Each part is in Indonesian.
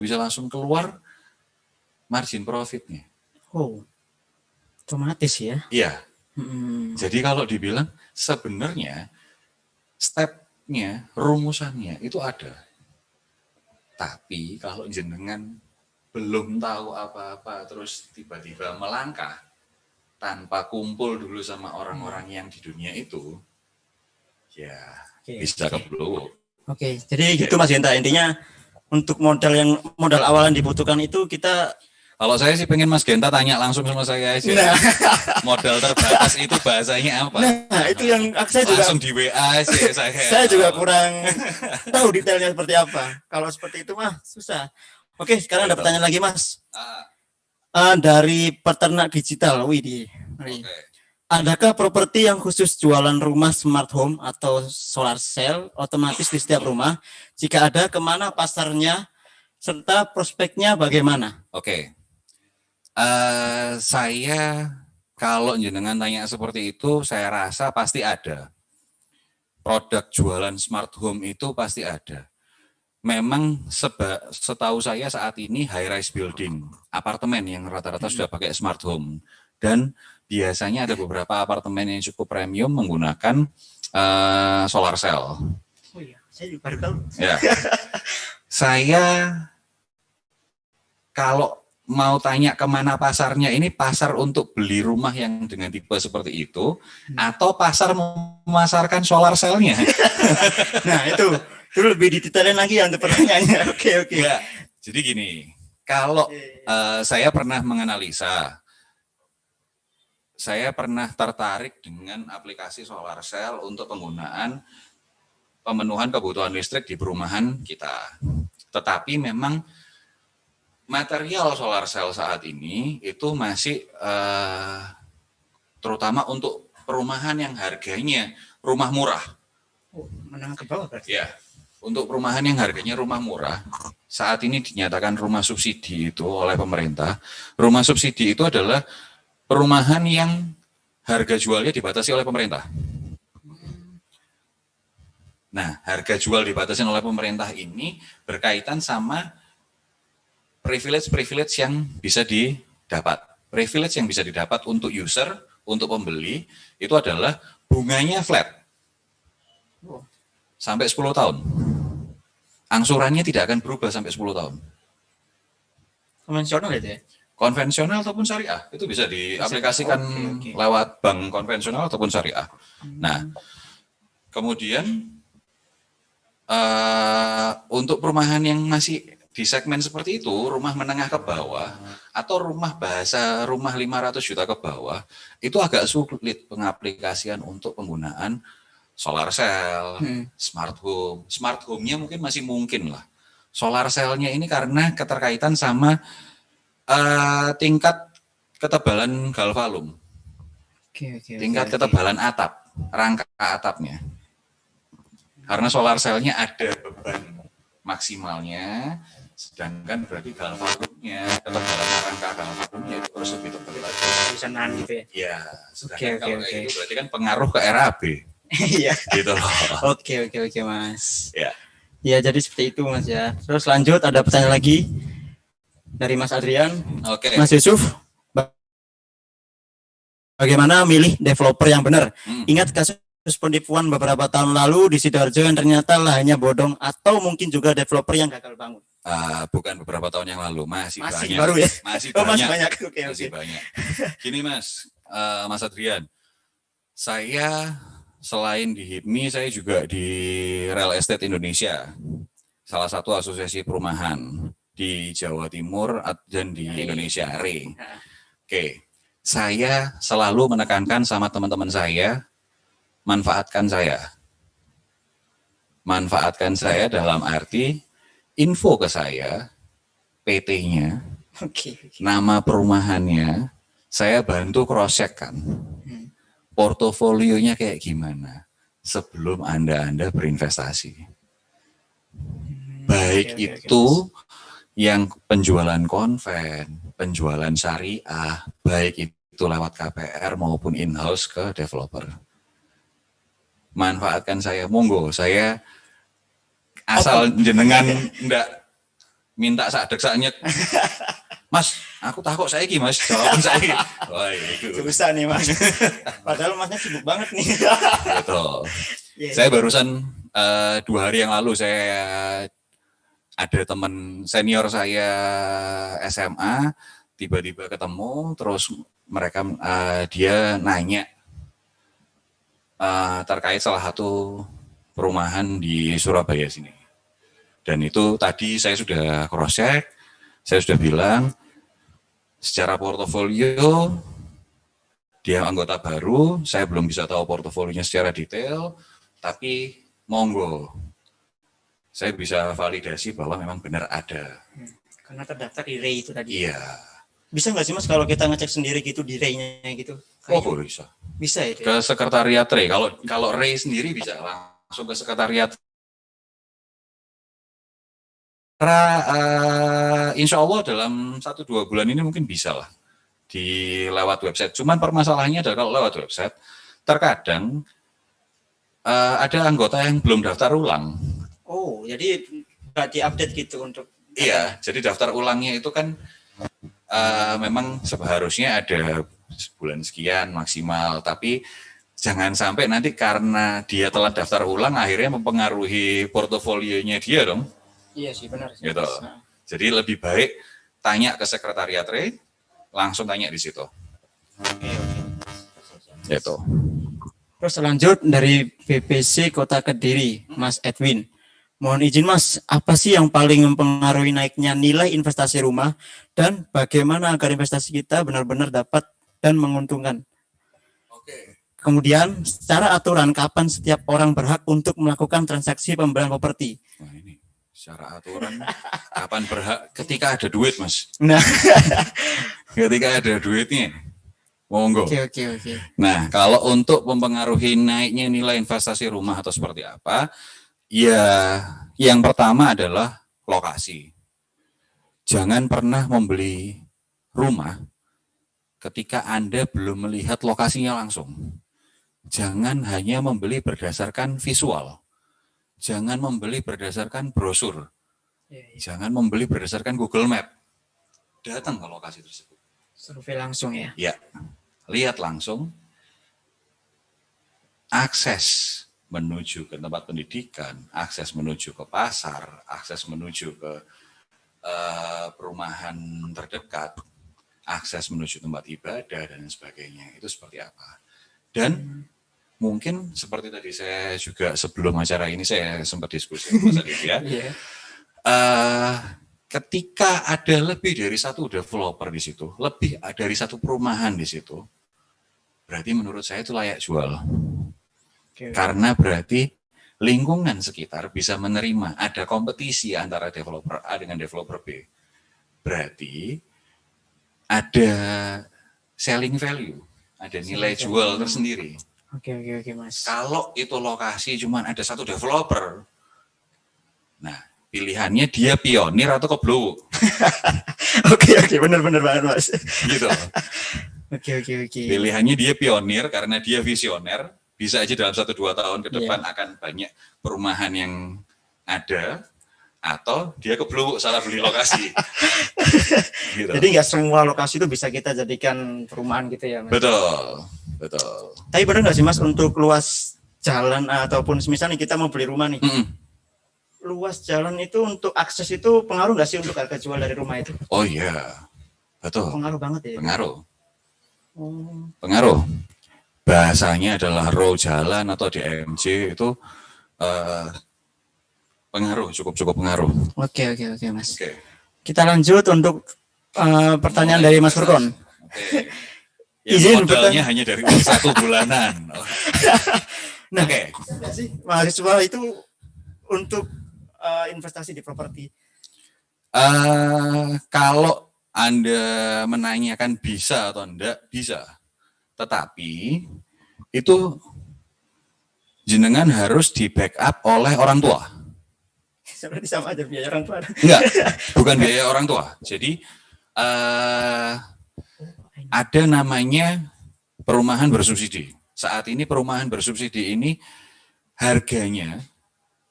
bisa langsung keluar margin profitnya. Oh, otomatis ya? Iya. Jadi kalau dibilang sebenarnya stepnya, rumusannya itu ada. Tapi kalau jenengan belum tahu apa-apa terus tiba-tiba melangkah tanpa kumpul dulu sama orang-orang yang di dunia itu, ya bisa keblowok. Oke, jadi gitu Mas Genta, intinya untuk modal awal yang dibutuhkan itu kita. Kalau saya sih pengen Mas Genta tanya langsung sama saya aja. Nah. Modal terbatas itu bahasanya apa? Nah, itu yang saya juga langsung di WA sih saya. Saya juga kurang tahu detailnya seperti apa. Kalau seperti itu mah susah. Oke, sekarang ada pertanyaan lagi Mas. Dari peternak digital, Widih. Okay. Adakah properti yang khusus jualan rumah smart home atau solar cell otomatis di setiap rumah? Jika ada, kemana pasarnya serta prospeknya bagaimana? Oke. Saya kalau jenengan tanya seperti itu, saya rasa pasti ada. Produk jualan smart home itu pasti ada. Memang setahu saya saat ini high-rise building, apartemen yang rata-rata sudah pakai smart home. Dan biasanya ada beberapa apartemen yang cukup premium menggunakan solar cell. Oh iya, saya juga baru tahu. Ya. Saya kalau mau tanya kemana pasarnya, ini pasar untuk beli rumah yang dengan tipe seperti itu, atau pasar memasarkan solar cell-nya? Nah itu lebih didetailin lagi ya untuk pertanyaannya. Oke. Ya, jadi gini, kalau saya pernah menganalisa, saya pernah tertarik dengan aplikasi solar cell untuk penggunaan pemenuhan kebutuhan listrik di perumahan kita. Tetapi memang material solar cell saat ini itu masih terutama untuk perumahan yang harganya rumah murah. Oh, menengah ke bawah berarti? Ya, untuk perumahan yang harganya rumah murah, saat ini dinyatakan rumah subsidi itu oleh pemerintah. Rumah subsidi itu adalah perumahan yang harga jualnya dibatasi oleh pemerintah. Nah, harga jual dibatasi oleh pemerintah ini berkaitan sama privilege yang bisa didapat. Privilege yang bisa didapat untuk user, untuk pembeli, itu adalah bunganya flat. Sampai 10 tahun. Angsurannya tidak akan berubah sampai 10 tahun. Konvensional itu ya? Konvensional ataupun syariah. Itu bisa diaplikasikan lewat bank konvensional ataupun syariah. Nah, kemudian untuk perumahan yang masih di segmen seperti itu, rumah menengah ke bawah, atau rumah 500 juta ke bawah, itu agak sulit pengaplikasian untuk penggunaan solar cell, smart home. Smart home-nya mungkin masih mungkin lah. Solar cell-nya ini karena keterkaitan sama tingkat ketebalan galvalum. Tingkat ketebalan atap, rangka atapnya. Karena solar cell-nya ada beban maksimalnya, sedangkan berarti galvalumnya, ketebalan rangka galvalumnya itu harus lebih tebal lagi. Bisa nahan gitu ya? Iya, sedangkan kalau itu berarti kan pengaruh ke RAB. Iya. Gitu loh. Oke Mas. Ya. Ya jadi seperti itu Mas ya. Terus lanjut ada pertanyaan lagi dari Mas Adrian. Oke. Mas Yusuf, bagaimana milih developer yang benar? Ingat kasus penipuan beberapa tahun lalu di Sidoarjo yang ternyata hanya bodong, atau mungkin juga developer yang gagal bangun? Bukan beberapa tahun yang lalu, masih banyak. Baru ya? Masih banyak. Masih banyak. Gini Mas Adrian, saya selain di HIPMI, saya juga di Real Estate Indonesia, salah satu asosiasi perumahan di Jawa Timur dan di Indonesia, RE. Oke, saya selalu menekankan sama teman-teman saya, manfaatkan saya dalam arti info ke saya, PT-nya, nama perumahannya, saya bantu cross-check kan. Portofolionya kayak gimana sebelum Anda berinvestasi. Baik itu yang penjualan konven, penjualan syariah, baik itu lewat KPR maupun in-house ke developer. Manfaatkan saya, monggo, saya asal jenengan minta sadek-saknyek. Mas, aku takut saiki Mas, jawaban saiki. Wah, itu. Susah nih Mas. Padahal Masnya sibuk banget nih. Betul. Yeah. Saya barusan 2 hari yang lalu saya ada teman senior saya SMA tiba-tiba ketemu, terus mereka dia nanya terkait salah satu perumahan di Surabaya sini. Dan itu tadi saya sudah cross check, saya sudah bilang secara portofolio dia anggota baru, saya belum bisa tahu portofolionya secara detail, tapi monggo saya bisa validasi bahwa memang benar ada. Karena terdaftar di REI itu tadi. Iya. Bisa nggak sih Mas kalau kita ngecek sendiri gitu di REI-nya gitu? Oh bisa. Bisa ya? Ke sekretariat REI. Kalau REI sendiri bisa langsung ke sekretariat. Insya Allah dalam 1-2 bulan ini mungkin bisa lah di lewat website. Cuman permasalahannya adalah kalau lewat website terkadang ada anggota yang belum daftar ulang. Oh, jadi nggak diupdate gitu untuk? Iya, jadi daftar ulangnya itu kan memang seharusnya ada sebulan sekian maksimal, tapi jangan sampai nanti karena dia telah daftar ulang akhirnya mempengaruhi portofolionya dia dong. Iya sih, benar. Gitu. Jadi lebih baik tanya ke sekretariat REI, langsung tanya di situ. Oke. Gitu. Terus lanjut dari BPC Kota Kediri, Mas Edwin. Mohon izin Mas, apa sih yang paling mempengaruhi naiknya nilai investasi rumah dan bagaimana agar investasi kita benar-benar dapat dan menguntungkan? Oke. Kemudian, secara aturan kapan setiap orang berhak untuk melakukan transaksi pembelian properti? Nah ini secara aturan kapan berhak? Ketika ada duit Mas. Nah, Ketika ada duitnya, monggo. Oke. Nah kalau untuk mempengaruhi naiknya nilai investasi rumah atau seperti apa? Ya, yang pertama adalah lokasi. Jangan pernah membeli rumah ketika Anda belum melihat lokasinya langsung. Jangan hanya membeli berdasarkan visual. Jangan membeli berdasarkan brosur. Jangan membeli berdasarkan Google Map. Datang ke lokasi tersebut. Survei langsung ya? Ya, lihat langsung. Akses menuju ke tempat pendidikan, akses menuju ke pasar, akses menuju ke perumahan terdekat, akses menuju tempat ibadah dan sebagainya. Itu seperti apa? Dan mungkin seperti tadi saya juga sebelum acara ini saya sempat diskusi sama Mas Adit ya. Ketika ada lebih dari satu developer di situ, lebih dari satu perumahan di situ, berarti menurut saya itu layak jual. Karena berarti lingkungan sekitar bisa menerima ada kompetisi antara developer A dengan developer B. Berarti ada selling value, ada nilai jual tersendiri. Oke Mas. Kalau itu lokasi cuma ada satu developer, nah pilihannya dia pionir atau keblu. Oke, benar banget Mas. Gitu. Oke. Pilihannya dia pionir karena dia visioner. Bisa aja dalam 1-2 tahun ke depan akan banyak perumahan yang ada, atau dia keblu salah beli lokasi. Gitu. Jadi nggak semua lokasi itu bisa kita jadikan perumahan gitu ya Mas? Betul. Tapi benar nggak sih Mas untuk luas jalan ataupun misalnya kita mau beli rumah nih, luas jalan itu untuk akses itu pengaruh nggak sih untuk harga jual dari rumah itu? Oh iya, betul. Pengaruh banget ya? Pengaruh. Bahasanya adalah row jalan atau DMJ itu pengaruh, cukup pengaruh. Oke Mas. Kita lanjut untuk pertanyaan dari Mas Furkon. Izin modalnya hanya dari 1 bulanan. Nah, mahasiswa itu untuk investasi di properti. Kalau Anda menanyakan bisa atau enggak, bisa. Tetapi itu jenengan harus di backup oleh orang tua. Seperti sama aja biaya orang tua. Enggak, bukan biaya orang tua. Jadi ada namanya perumahan bersubsidi. Saat ini perumahan bersubsidi ini harganya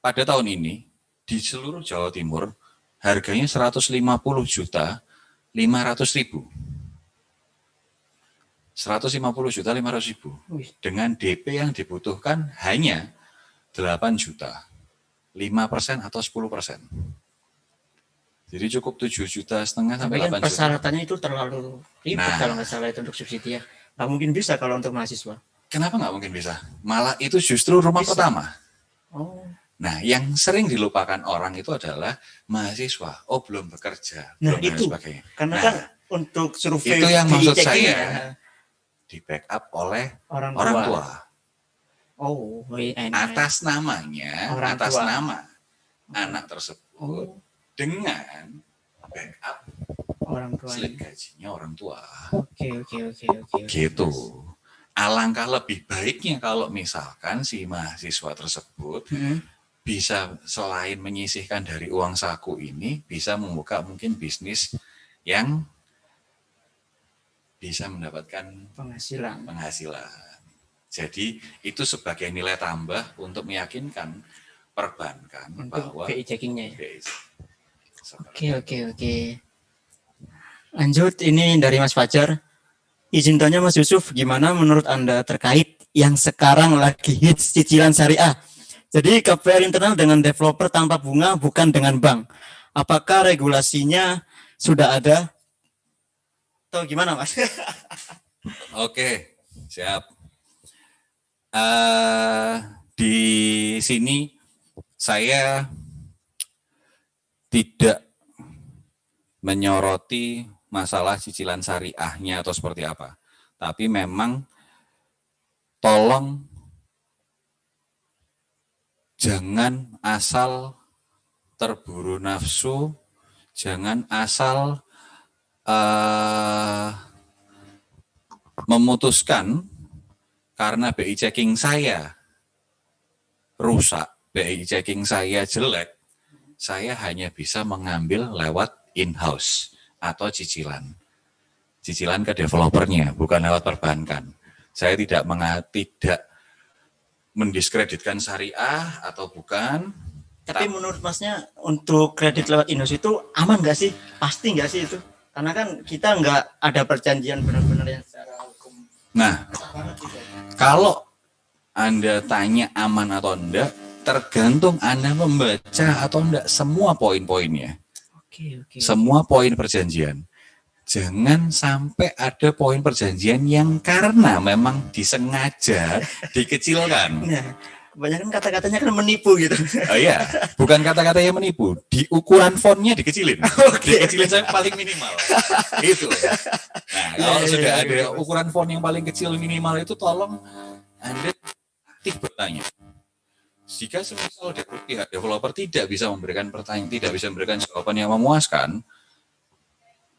pada tahun ini di seluruh Jawa Timur harganya 150 juta 500.000. 150 juta 500.000 dengan DP yang dibutuhkan hanya 8 juta, 5% atau 10%. Jadi cukup 7,5 juta sampai 8 juta. Persyaratannya itu terlalu ribet kalau nggak salah itu untuk subsidi ya. Nggak mungkin bisa kalau untuk mahasiswa. Kenapa nggak mungkin bisa? Malah itu justru rumah pertama. Oh. Nah, yang sering dilupakan orang itu adalah mahasiswa. Oh, belum bekerja, Nah, belum dan itu. sebagainya. Karena kan untuk survei itu yang maksud saya ya, di backup oleh orang tua. Oh, atas namanya, orang atas tua. nama anak tersebut dengan backup orang tua. Slip gajinya orang tua. Oke. Gitu. Alangkah lebih baiknya kalau misalkan si mahasiswa tersebut bisa selain menyisihkan dari uang saku ini, bisa membuka mungkin bisnis yang bisa mendapatkan penghasilan. Jadi itu sebagai nilai tambah untuk meyakinkan perbankan untuk bahwa BI checkingnya ya. Oke. Lanjut, ini dari Mas Fajar. Izin tanya Mas Yusuf, gimana menurut Anda terkait yang sekarang lagi hits cicilan syariah? Jadi KPR internal dengan developer tanpa bunga, bukan dengan bank. Apakah regulasinya sudah ada? Atau gimana Mas? Oke, siap. Di sini saya tidak menyoroti masalah cicilan syariahnya atau seperti apa. Tapi memang tolong jangan asal terburu nafsu, jangan asal memutuskan karena BI checking saya rusak, BI checking saya jelek, saya hanya bisa mengambil lewat in-house atau cicilan ke developernya, bukan lewat perbankan. Saya tidak mendiskreditkan syariah atau bukan. Tapi menurut Masnya untuk kredit lewat in-house itu aman nggak sih? Pasti nggak sih itu? Karena kan kita nggak ada perjanjian benar-benar yang secara hukum. Nah, kalau Anda tanya aman atau enggak, tergantung Anda membaca atau enggak semua poin-poinnya. Semua poin perjanjian. Jangan sampai ada poin perjanjian yang karena memang disengaja dikecilkan. Nah, kebanyakan kata-katanya kan menipu gitu. Oh iya, bukan kata-kata yang menipu, di ukuran fontnya dikecilin. Dikecilin sampai paling minimal. Itu. Nah, kalau sudah ada ukuran font yang paling kecil minimal itu, tolong Anda aktif bertanya. Jika semisal pihak developer tidak bisa memberikan pertanyaan, tidak bisa memberikan jawaban yang memuaskan,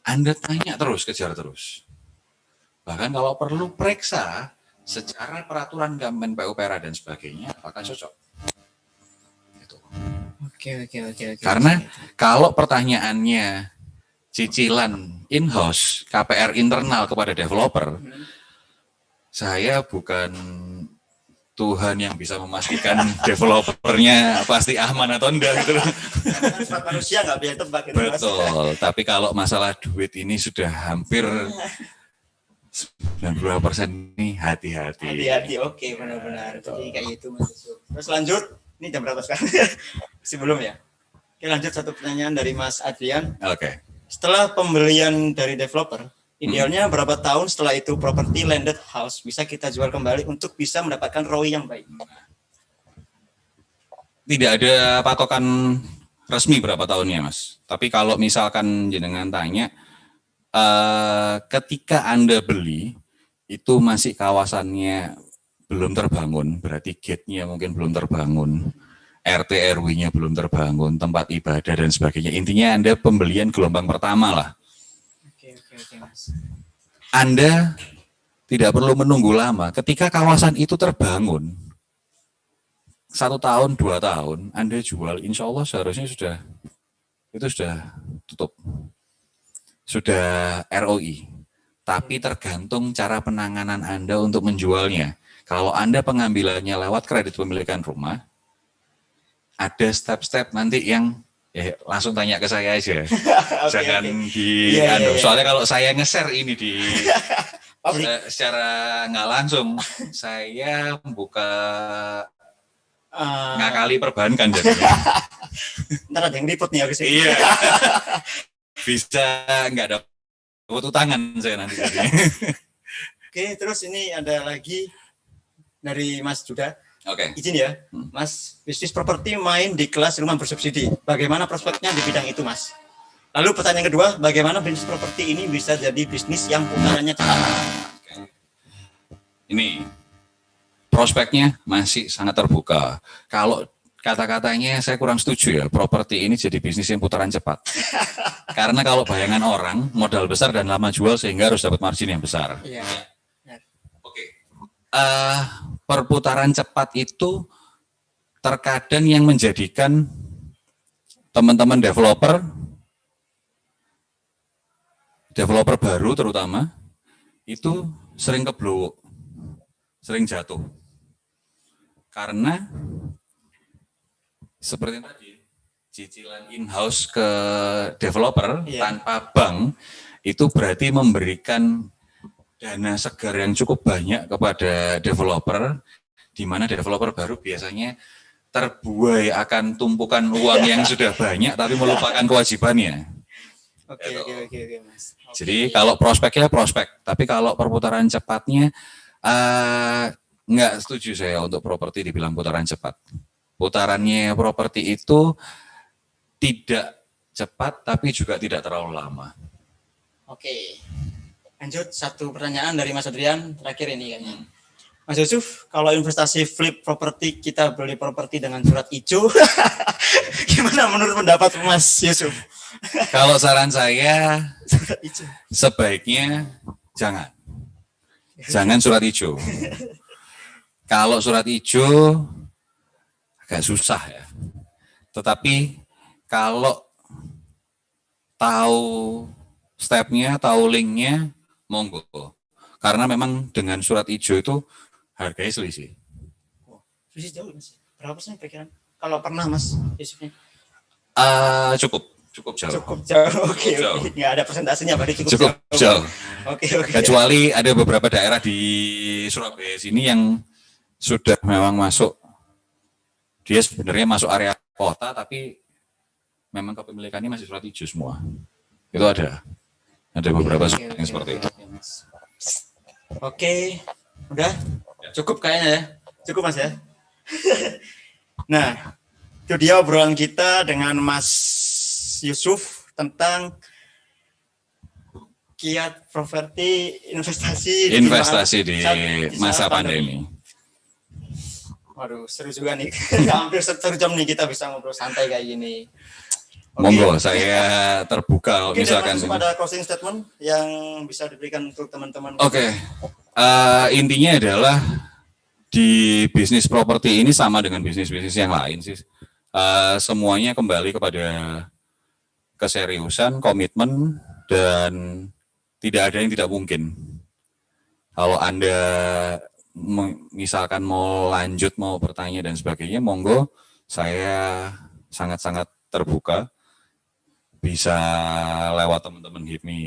Anda tanya terus, kejar terus. Bahkan kalau perlu periksa secara peraturan Kemen PUPR dan sebagainya, apakah cocok? Gitu. Oke. Karena kalau pertanyaannya cicilan in-house, KPR internal kepada developer, saya bukan Tuhan yang bisa memastikan developernya pasti aman atau enggak gitu. Manusia nggak bisa tebak gitu. Betul, tapi kalau masalah duit ini sudah hampir 92% ini hati-hati. Hati-hati, oke, benar-benar. Jadi kayak gitu Mas Yusuf. Terus lanjut, ini jam berapa sekarang? Sebelum ya. Oke, lanjut satu pertanyaan dari Mas Adrian. Oke. Setelah pembelian dari developer, idealnya berapa tahun setelah itu properti landed house bisa kita jual kembali untuk bisa mendapatkan ROI yang baik? Tidak ada patokan resmi berapa tahunnya, Mas. Tapi kalau misalkan jenengan tanya, ketika Anda beli, itu masih kawasannya belum terbangun, berarti gate-nya mungkin belum terbangun, RT RW-nya belum terbangun, tempat ibadah dan sebagainya. Intinya Anda pembelian gelombang pertama lah. Oke, Mas. Anda tidak perlu menunggu lama. Ketika kawasan itu terbangun, 1 tahun, 2 tahun, Anda jual, insya Allah seharusnya sudah tutup. Sudah ROI. Tapi tergantung cara penanganan Anda untuk menjualnya. Kalau Anda pengambilannya lewat kredit pemilikan rumah, ada step-step nanti yang langsung tanya ke saya aja. Jangan Iya. Soalnya kalau saya nge-share ini di secara nggak langsung, saya buka ngakali perbankan jadinya. Ntar ada yang ribut nih habis ini. Iya. Bisa nggak dapat utangan saya nanti. Oke, terus ini ada lagi dari Mas Juda. Oke. Izin ya, Mas, bisnis properti main di kelas rumah bersubsidi. Bagaimana prospeknya di bidang itu, Mas? Lalu pertanyaan kedua, bagaimana bisnis properti ini bisa jadi bisnis yang putarannya cepat? Ini prospeknya masih sangat terbuka. Kalau kata-katanya saya kurang setuju ya, properti ini jadi bisnis yang putaran cepat. Karena kalau bayangan orang, modal besar dan lama jual sehingga harus dapat margin yang besar. Iya. Oke. Perputaran cepat itu terkadang yang menjadikan teman-teman developer baru terutama itu sering keblowok, sering jatuh. Karena seperti tadi, cicilan in-house ke developer tanpa bank itu berarti memberikan dana segar yang cukup banyak kepada developer, di mana developer baru biasanya terbuai akan tumpukan uang yang sudah banyak tapi melupakan kewajibannya. Oke, Mas. Jadi kalau prospeknya prospek, tapi kalau perputaran cepatnya nggak setuju saya untuk properti dibilang putaran cepat. Putarannya properti itu tidak cepat tapi juga tidak terlalu lama. Oke. Lanjut, satu pertanyaan dari Mas Adrian, terakhir ini kayaknya. Mas Yusuf, kalau investasi flip properti, kita beli properti dengan surat hijau, gimana menurut pendapat Mas Yusuf? Kalau saran saya, sebaiknya jangan surat hijau. Kalau surat hijau, agak susah ya. Tetapi kalau tahu stepnya, tahu linknya, monggo. Karena memang dengan surat hijau itu harganya selisih. Selisih jauh, Mas. Berapa sih perkiraan? Kalau pernah, Mas, Yusufnya? Cukup jauh. Cukup jauh, oke. Nggak ada presentasinya, berarti cukup jauh. Oke. Kecuali ada beberapa daerah di Surabaya sini yang sudah memang masuk, dia sebenarnya masuk area kota, tapi memang kepemilikannya masih surat hijau semua. Itu ada beberapa yang seperti itu. Oke, udah cukup kayaknya ya, cukup Mas ya. Nah, itu dia obrolan kita dengan Mas Yusuf tentang kiat properti investasi di masa pandemi. Waduh, seru juga nih. Hampir 1 jam nih kita bisa ngobrol santai kayak gini. Monggo, saya terbuka. Mungkin misalkan ada closing statement yang bisa diberikan untuk teman-teman. Oke. Intinya adalah di bisnis properti ini sama dengan bisnis-bisnis yang lain sih. Semuanya kembali kepada keseriusan, komitmen, dan tidak ada yang tidak mungkin. Kalau Anda misalkan mau lanjut, mau bertanya dan sebagainya, monggo, saya sangat-sangat terbuka. Bisa lewat teman-teman HIPMI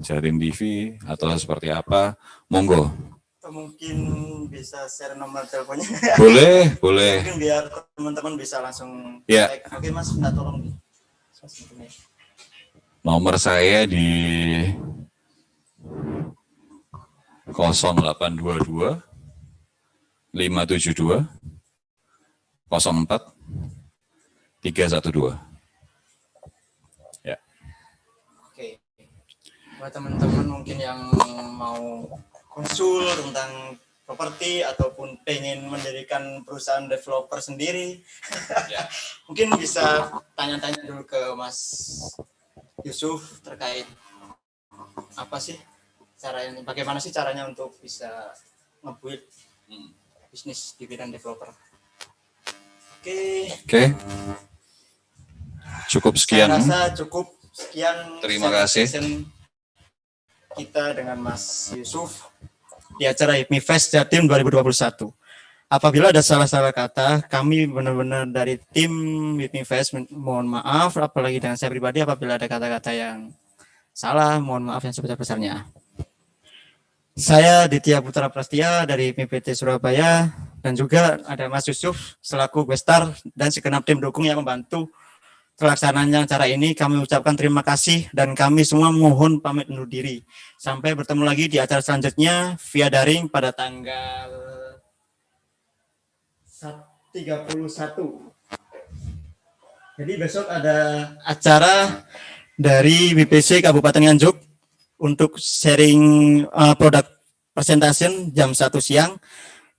Jatim TV atau seperti apa, monggo. Atau mungkin bisa share nomor teleponnya. Boleh. Mungkin biar teman-teman bisa langsung cek. Oke Mas, minta tolong nih. Nomor saya di 0822 572 04 312. Buat teman-teman mungkin yang mau konsul tentang properti ataupun pengen mendirikan perusahaan developer sendiri, mungkin bisa tanya-tanya dulu ke Mas Yusuf terkait apa sih caranya, bagaimana sih caranya untuk bisa nge-build bisnis di bidang developer. Oke. Cukup sekian. Saya rasa cukup sekian. Terima kasih. Kita dengan Mas Yusuf di acara HIPMI Fest Jatim 2021. Apabila ada salah-salah kata, kami benar-benar dari tim WIP Invest mohon maaf, apalagi dengan saya pribadi apabila ada kata-kata yang salah, mohon maaf yang sebesar-besarnya. Saya Ditya Putra Prastia dari PPT Surabaya, dan juga ada Mas Yusuf selaku Bestar dan segenap tim dukung yang membantu pelaksanaan acara ini. Kami ucapkan terima kasih dan kami semua mohon pamit undur diri. Sampai bertemu lagi di acara selanjutnya via daring pada tanggal 31. Jadi besok ada acara dari BPC Kabupaten Nganjuk untuk sharing product presentation jam 1 siang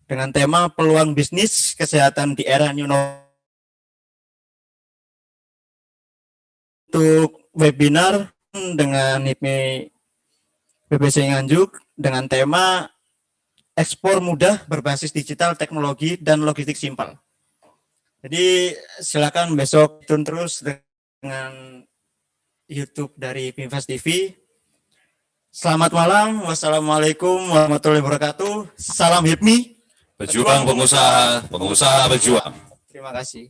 dengan tema peluang bisnis kesehatan di era new normal. Untuk webinar dengan IPMI BPC Nganjuk dengan tema ekspor mudah berbasis digital, teknologi, dan logistik simpel. Jadi silakan besok tune terus dengan YouTube dari Pinvest TV. Selamat malam. Wassalamualaikum warahmatullahi wabarakatuh. Salam HIPMI. Pejuang pengusaha, pengusaha berjuang. Terima kasih.